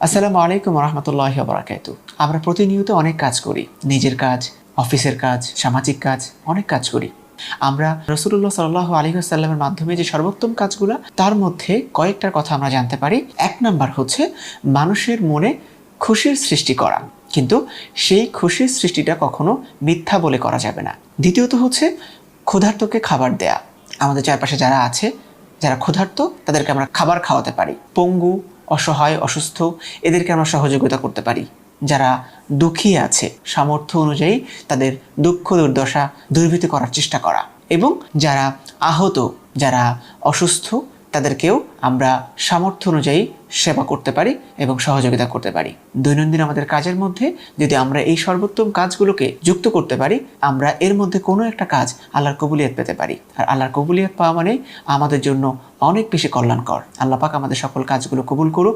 আসসালামু আলাইকুম রহমতুল্লাহি ওয়া বারাকাতুহু। আমরা প্রতিনিয়ত অনেক কাজ করি, নিজের কাজ, অফিসের কাজ, সামাজিক কাজ, অনেক কাজ করি। আমরা রাসূলুল্লাহ সাল্লাল্লাহু আলাইহি ওয়াসাল্লামের মাধ্যমে যে সর্বোত্তম কাজগুলো, তার মধ্যে কয়েকটার কথা আমরা জানতে পারি। এক নাম্বার হচ্ছে মানুষের মনে খুশির সৃষ্টি করা, কিন্তু সেই খুশির সৃষ্টিটা কখনো মিথ্যা বলে করা যাবে না। দ্বিতীয়ত হচ্ছে ক্ষুধার্তকে খাবার দেয়া। আমাদের চারপাশে যারা আছে, যারা ক্ষুধার্ত, তাদেরকে আমরা খাবার খাওয়াতে পারি। পঙ্গু, অসহায়, অসুস্থ, এদেরকে আমরা সহযোগিতা করতে পারি। যারা দুঃখী আছে, সামর্থ্য অনুযায়ী তাদের দুঃখ দুর্দশা দূরীভূত করার চেষ্টা করা। এবং যারা আহত, যারা অসুস্থ, তাদেরকেও আমরা সামর্থ্য অনুযায়ী সেবা করতে পারি এবং সহযোগিতা করতে পারি। দৈনন্দিন আমাদের কাজের মধ্যে যদি আমরা এই সর্বোত্তম কাজগুলোকে যুক্ত করতে পারি, আমরা এর মধ্যে কোনো একটা কাজ আল্লাহর কবুলিয়ত পেতে পারি। আর আল্লাহর কবুলিয়ত পাওয়া মানে আমাদের জন্য অনেক বেশি কল্যাণকর। আল্লাহ পাক আমাদের সকল কাজগুলো কবুল করুক।